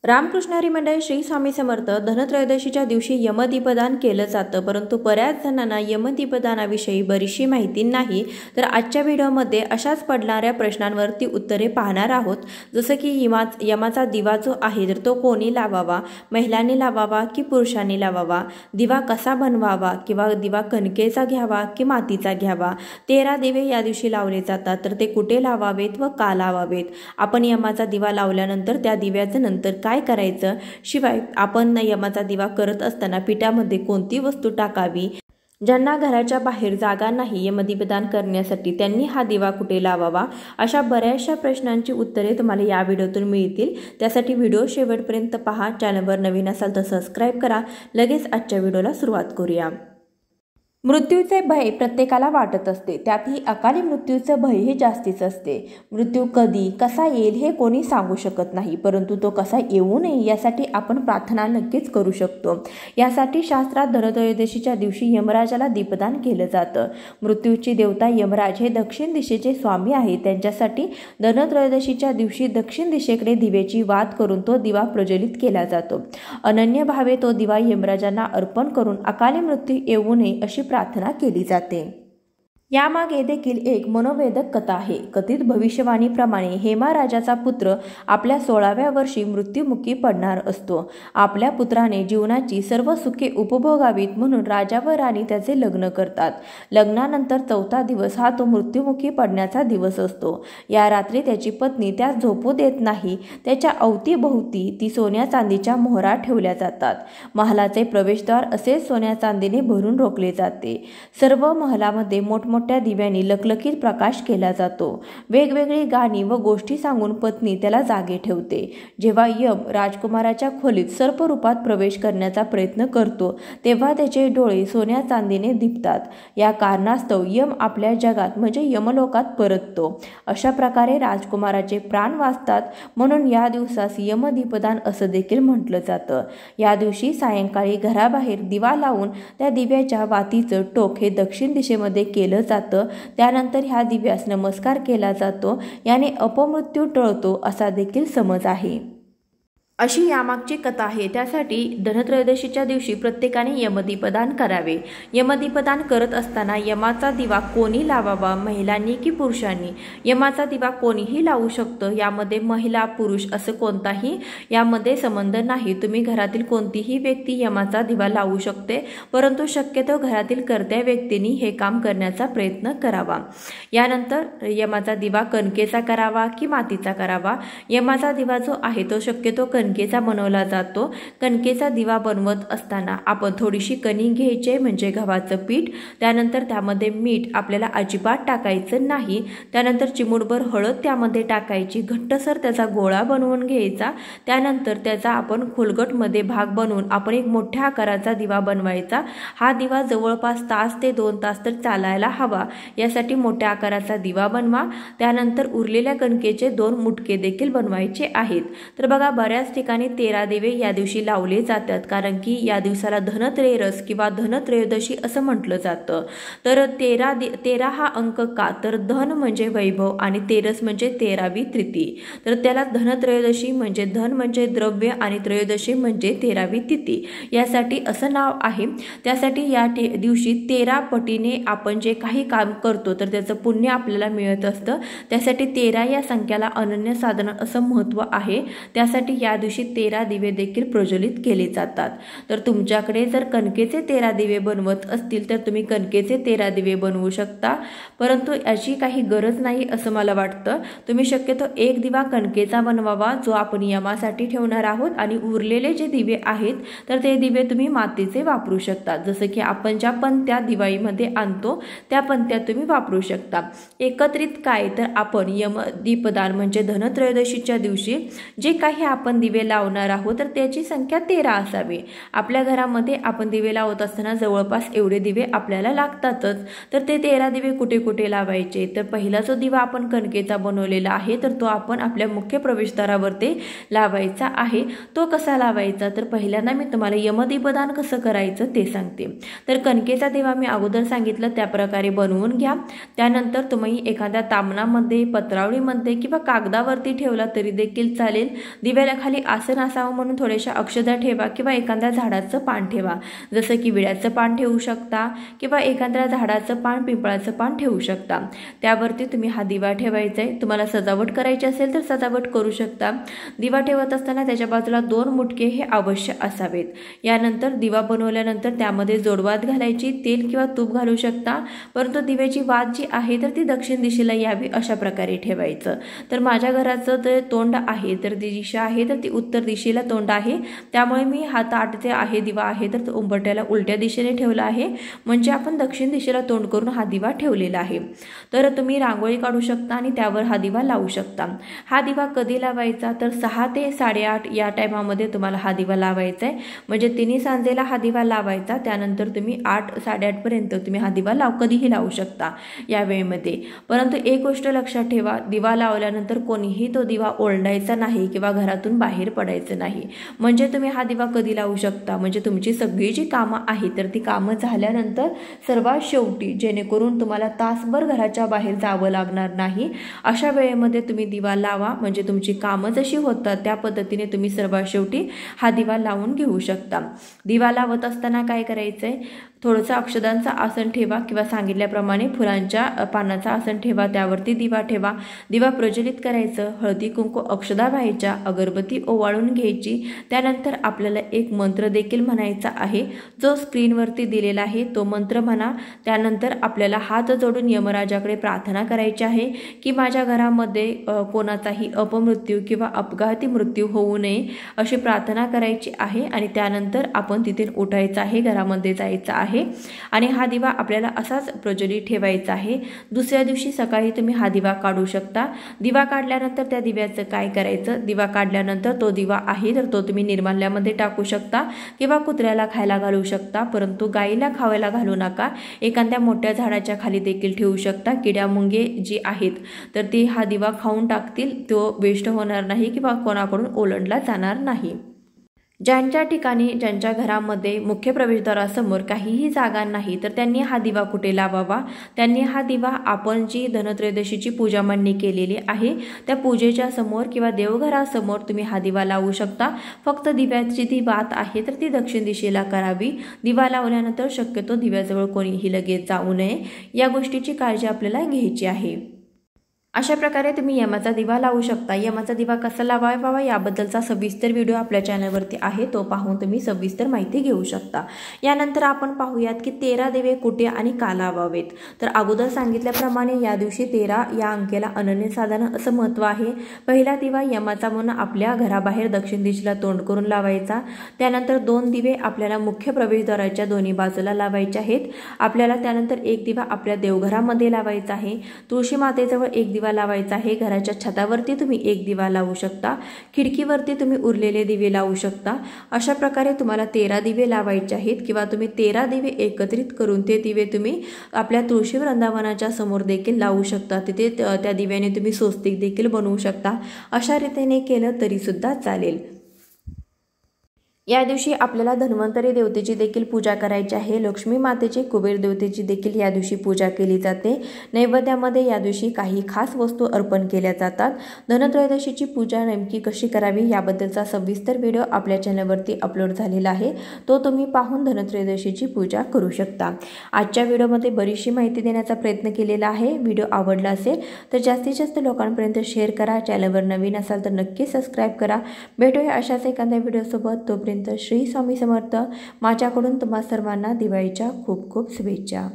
रामकृष्ण हरी मंडळी श्री स्वामी समर्थ धनत्रयोदशीच्या दिवशी यमदीपदान केलं जातं, परंतु बऱ्याच जणांना यमदीपदानाविषयी बरीचशी माहिती नाही। तर आजच्या व्हिडिओमध्ये अशाच पडणाऱ्या प्रश्नांवरती उत्तरे पाहणार आहोत। जसं की यमाचा दिवा जो आहे तर तो कोणी लावावा, महिलांनी लावावा की पुरुषांनी लावावा, दिवा कसा बनवावा किंवा दिवा कणकेचा घ्यावा की मातीचा घ्यावा, 13 दिवे या दिवशी लावले जातात तर ते कुठे लावावेत व का लावावेत, आपण यमाचा दिवा लावल्यानंतर त्या दिव्याचं नंतर काय करायचं, शिवाय आपण यमाचा दिवा करत असताना पिठामध्ये कोणती वस्तू टाकावी, ज्यांना घराच्या बाहेर जागा नाही यमदीपदान करण्यासाठी त्यांनी हा दिवा कुठे लावावा, अशा बऱ्याचशा प्रश्नांची उत्तरे तुम्हाला या व्हिडिओतून मिळतील। त्यासाठी व्हिडिओ शेवटपर्यंत पहा। चॅनलवर नवीन असाल तर सबस्क्राइब करा। लगेच आजच्या व्हिडिओला सुरुवात करूया। मृत्यूचे भय प्रत्येकाला वाटत असते, त्यातही अकाली मृत्यूचे भय हे जास्तीच असते। मृत्यू कधी कसा येईल हे कोणी सांगू शकत नाही, परंतु तो कसा येऊ नये यासाठी आपण प्रार्थना नक्कीच करू शकतो। यासाठी शास्त्रात धनत्रयोदशीच्या दिवशी यमराजाला दीपदान केलं जातं। मृत्यूची देवता यमराज हे दक्षिण दिशेचे स्वामी आहेत, त्यांच्यासाठी धनत्रयोदशीच्या दिवशी दक्षिण दिशेकडे दिव्याची वात करून तो दिवा प्रज्वलित केला जातो। अनन्य भावे तो दिवा यमराजांना अर्पण करून अकाली मृत्यू येऊ नये अशी प्रार्थना केली जाते। यामागे देखील एक मनोवेदक कथा आहे। कथित भविष्यवाणीप्रमाणे हेमा राजाचा पुत्र आपल्या 16व्या वर्षी मृत्युमुखी पडणार असतो। आपल्या पुत्राने जीवनाची सर्व सुखे उपभोगावीत म्हणून राजा व राणी त्याचे लग्न करतात। लग्नानंतर 4था दिवस हा तो मृत्युमुखी पडण्याचा दिवस असतो। या रात्री त्याची पत्नी त्यास झोपू देत नाही। त्याच्या अवतीभोवती ती सोन्या चांदीच्या मोहरा ठेवल्या जातात। महालाचे प्रवेशद्वार असे सोन्या चांदीने भरून रोखले जाते। सर्व महालामध्ये मोठमोठ्या दिव्यांनी लखलखीत प्रकाश केला जातो। वेगवेगळी गाणी व गोष्टी सांगून पत्नी त्याला जागे ठेवते। जेव्हा यम राजकुमाराच्या खोलीत सर्परूपात प्रवेश करण्याचा प्रयत्न करतो तेव्हा त्याचे डोळे सोन्या चांदीने दिपतात। या कारणास्तव यम आपल्या जगात म्हणजे यमलोकात परततो। अशा प्रकारे राजकुमाराचे प्राण वाचतात, म्हणून या दिवसास यमदीपदान असं देखील म्हटलं जातं। या दिवशी सायंकाळी घराबाहेर दिवा लावून त्या दिव्याच्या वातीचं टोक हे दक्षिण दिशेमध्ये केलं जातं। त्यानंतर ह्या दिव्यास नमस्कार केला जातो, याने अपमृत्यू टळतो असा देखील समज आहे। अशी यामागची कथा आहे। त्यासाठी धनत्रयोदशीच्या दिवशी प्रत्येकाने यमदीपदान करावे। यमदीपदान करत असताना यमाचा दिवा कोणी लावावा, महिलांनी की पुरुषांनी, यमाचा दिवा कोणीही लावू शकतं। यामध्ये महिला पुरुष असं कोणताही यामध्ये संबंध नाही। तुम्ही घरातील कोणतीही व्यक्ती यमाचा दिवा लावू शकते, परंतु शक्यतो घरातील कर्त्या व्यक्तींनी हे काम करण्याचा प्रयत्न करावा। यानंतर यमाचा दिवा कणकेचा करावा की मातीचा करावा। यमाचा दिवा जो आहे तो शक्यतो कणकेचा बनवला जातो। कणकेचा दिवा बनवत असताना आपण थोडीशी कणिक घ्यायचे म्हणजे गव्हाचं पीठ, त्यानंतर त्यामध्ये मीठ आपल्याला अजिबात टाकायचं नाही। त्यानंतर चिमूटभर हळद त्यामध्ये टाकायची, घट्टसर त्याचा गोळा बनवून घ्यायचा। त्यानंतर त्याचा आपण खोलगटमध्ये भाग बनवून आपण एक मोठ्या आकाराचा दिवा बनवायचा। हा दिवा जवळपास तास ते 2 तास तर चालायला हवा, यासाठी मोठ्या आकाराचा दिवा बनवा। त्यानंतर उरलेल्या कणकेचे 2 मुटके देखील बनवायचे आहेत। तर बघा, बऱ्याच ठिकाणी 13 दिवे या दिवशी लावले जातात, कारण की या दिवसाला धनत्रयोदशी किंवा धनत्रयोदशी असं म्हटलं जातं। तर 13 हा अंक का, तर धन म्हणजे वैभव आणि 13 म्हणजे 13वी तिथी, तर त्याला धनत्रयोदशी म्हणजे धन म्हणजे द्रव्य आणि त्रयोदशी म्हणजे 13वी तिथी, यासाठी असं नाव आहे। त्यासाठी या दिवशी 13 पटीने आपण जे काही काम करतो तर त्याचं पुण्य आपल्याला मिळत असतं। त्यासाठी 13 या संख्याला अनन्यसाधारण असं महत्त्व आहे। त्यासाठी या दिवशी 13 दिवे देखील प्रज्वलित केले जातात। तर तुमच्याकडे जर कणकेचे 13 दिवे बनवत असतील तर तुम्ही कणकेचे 13 दिवे बनवू शकता, परंतु याची काही गरज नाही असं मला वाटतं। तुम्ही शक्यतो एक दिवा कणकेचा बनवावा जो आपण यमासाठी ठेवणार आहोत, आणि उरलेले जे दिवे आहेत तर ते दिवे तुम्ही मातीचे वापरू शकता। जसं की आपण ज्या पंत्या दिवाळीमध्ये आणतो त्या पंत्या तुम्ही वापरू शकता। एकत्रित काय, तर आपण यमदीपदान म्हणजे धनत्रयोदशीच्या दिवशी जे काही आपण दिवे लावणार आहोत तर त्याची संख्या 13 असावी। आपल्या घरामध्ये आपण दिवे लावत असताना जवळपास एवढे दिवे आपल्याला लागतातच। तर ते 13 दिवे कुठे कुठे लावायचे, तर पहिला जो दिवा आपण कणकेचा बनवलेला आहे तर तो आपण आपल्या मुख्य प्रवेशद्वारावरती लावायचा आहे। तो कसा लावायचा, तर पहिल्यांदा मी तुम्हाला यमदीपदान कसं करायचं ते सांगते। तर कणकेचा दिवा मी अगोदर सांगितलं त्या प्रकारे बनवून घ्या। त्यानंतर तुम्ही एखाद्या तामणामध्ये, पत्रावळीमध्ये किंवा कागदावरती ठेवला तरी देखील चालेल। दिव्याला खाली आसन असावं म्हणून थोड्याशा अक्षता ठेवा किंवा एखाद्या झाडाचं पान ठेवा, जसं की विड्याचं पान ठेवू शकता किंवा एखाद्या झाडाचं पान, पिंपळाचं पान ठेवू शकता। त्यावरती तुम्ही हा दिवा ठेवायचा आहे। तुम्हाला सजावट करायची असेल तर सजावट करू शकता। दिवा ठेवत असताना त्याच्या बाजूला 2 मुटके हे अवश्य असावेत। यानंतर दिवा बनवल्यानंतर त्यामध्ये जोडवात घालायची, तेल किंवा तूप घालू शकता, परंतु दिव्याची वात जी आहे तर ती दक्षिण दिशेला यावी अशा प्रकारे ठेवायचं। तर माझ्या घराचं जे तोंड आहे तर ती दिशा आहे तर ती उत्तर दिशेला तोंड आहे, त्यामुळे मी हा ताट जे आहे दिवा आहे तर उंबरठ्याला उलट्या दिशेने ठेवला आहे, म्हणजे आपण दक्षिण दिशेला तोंड करून हा दिवा ठेवलेला आहे। तर तुम्ही रांगोळी काढू शकता आणि त्यावर हा दिवा लावू शकता। हा दिवा कधी लावायचा तर 6 ते 8:30 या टायमामध्ये तुम्हाला हा दिवा लावायचा आहे, म्हणजे 3 सांजेला हा दिवा लावायचा। त्यानंतर तुम्ही 8, 8:30 पर्यंत तुम्ही हा दिवा कधीही लावू शकता या वेळेमध्ये। परंतु एक गोष्ट लक्षात ठेवा, दिवा लावल्यानंतर कोणीही तो दिवा ओरडायचा नाही किंवा घरातून बाहेर पडायचं नाही। म्हणजे तुम्ही हा दिवा कधी लावू शकता, म्हणजे तुमची सगळी जी कामं आहेत तर ती कामं झाल्यानंतर सर्वात शेवटी, जेणेकरून तुम्हाला तासभर घराच्या बाहेर जावं लागणार नाही, अशा वेळेमध्ये तुम्ही दिवा लावा। म्हणजे तुमची कामं जशी होतात त्या पद्धतीने तुम्ही सर्वात शेवटी हा दिवा लावून घेऊ शकता। दिवा लावत असताना काय करायचं आहे, थोडंसं अक्षदांचं आसन ठेवा किंवा सांगितल्याप्रमाणे फुलांच्या पानाचं आसन ठेवा, त्यावरती दिवा ठेवा। दिवा प्रज्वलित करायचं, हळदी कुंकू अक्षदा व्हायच्या, अगरबत्ती ओवाळून घ्यायची। त्यानंतर आपल्याला एक मंत्र देखील म्हणायचा आहे, जो स्क्रीनवरती दिलेला आहे तो मंत्र म्हणा। त्यानंतर आपल्याला हात जोडून यमराजाकडे प्रार्थना करायची आहे की माझ्या घरामध्ये कोणाचाही अपमृत्यू किंवा अपघाती मृत्यू होऊ नये अशी प्रार्थना करायची आहे। आणि त्यानंतर आपण तिथे उठायचं आहे, घरामध्ये जायचं आहे आणि हा दिवा आपल्याला असाच प्रज्वलित ठेवायचा आहे। दुसऱ्या दिवशी सकाळी तुम्ही हा दिवा काढू शकता। दिवा काढल्यानंतर त्या दिव्याचं काय करायचं, दिवा काढल्यानंतर तो दिवा आहे तर तो तुम्ही निर्माल्यामध्ये टाकू शकता किंवा कुत्र्याला खायला घालू शकता, परंतु गाईला खावायला घालू नका। एखाद्या मोठ्या झाडाच्या खाली देखील ठेवू शकता। किड्या मुंगे जी आहेत तर ती हा दिवा खाऊन टाकतील, तो वेस्ट होणार नाही किंवा कोणाकडून ओलांडला जाणार नाही। ज्यांच्या ठिकाणी, ज्यांच्या घरामध्ये मुख्य प्रवेशद्वारासमोर काहीही जागा नाही तर त्यांनी हा दिवा कुठे लावावा, त्यांनी हा दिवा आपण जी धनत्रयोदशीची पूजा मांडणी केलेली आहे त्या पूजेच्या समोर किंवा देवघरासमोर तुम्ही हा दिवा लावू शकता। फक्त दिव्याची ती वात आहे तर ती दक्षिण दिशेला करावी। दिवा लावल्यानंतर शक्यतो दिव्याजवळ कोणीही लगेच जाऊ नये, या गोष्टीची काळजी आपल्याला घ्यायची आहे। अशा प्रकारे तुम्ही यमाचा दिवा लावू शकता। यमाचा दिवा कसा लावावा याबद्दलचा सविस्तर व्हिडिओ आपल्या चॅनलवरती आहे, तो पाहून तुम्ही सविस्तर माहिती घेऊ शकता। यानंतर आपण पाहूयात की 13 दिवे कुठे आणि का लावावेत। तर अगोदर सांगितल्याप्रमाणे या दिवशी 13 या अंकेला अनन्यसाधारण असं महत्त्व आहे। पहिला दिवा यमाचा म्हणून आपल्या घराबाहेर दक्षिण दिशेला तोंड करून लावायचा। त्यानंतर 2 दिवे आपल्याला मुख्य प्रवेशद्वाराच्या दोन्ही बाजूला लावायचे आहेत। आपल्याला त्यानंतर एक दिवा आपल्या देवघरामध्ये लावायचा आहे। तुळशी मातेजवळ एक दिवा लावायचा आहे। घराच्या छतावरती तुम्ही एक दिवा लावू शकता, खिडकीवरती तुम्ही उरलेले दिवे लावू शकता। अशा प्रकारे तुम्हाला 13 दिवे लावायचे आहेत किंवा तुम्ही 13 दिवे एकत्रित करून ते दिवे तुम्ही आपल्या तुळशी वृंदावनाच्या समोर देखील लावू शकता। तिथे त्या दिव्याने तुम्ही स्वस्तिक देखील बनवू शकता। अशा रीतीने केलं तरी सुद्धा चालेल। या दिवशी आपल्याला धन्वंतरी देवतेची देखील पूजा करायची आहे। लक्ष्मी मातेची, कुबेर देवतेची देखील या दिवशी पूजा केली जाते। नैवेद्यामध्ये या दिवशी काही खास वस्तू अर्पण केल्या जातात। धनत्रयोदशीची पूजा नेमकी कशी करावी याबद्दलचा सविस्तर व्हिडिओ आपल्या चॅनलवरती अपलोड झालेला आहे, तो तुम्ही पाहून धनत्रयोदशीची पूजा करू शकता। आजच्या व्हिडिओमध्ये बरीचशी माहिती देण्याचा प्रयत्न केलेला आहे। व्हिडिओ आवडला असेल तर जास्तीत जास्त लोकांपर्यंत शेअर करा। चॅनलवर नवीन असाल तर नक्की सबस्क्राईब करा। भेटूया अशाच एखाद्या व्हिडिओसोबत, तोपर्यंत श्री स्वामी समर्थ। माझ्याकडून तुम्हा सर्वांना दिवाळीच्या खूप खूप शुभेच्छा।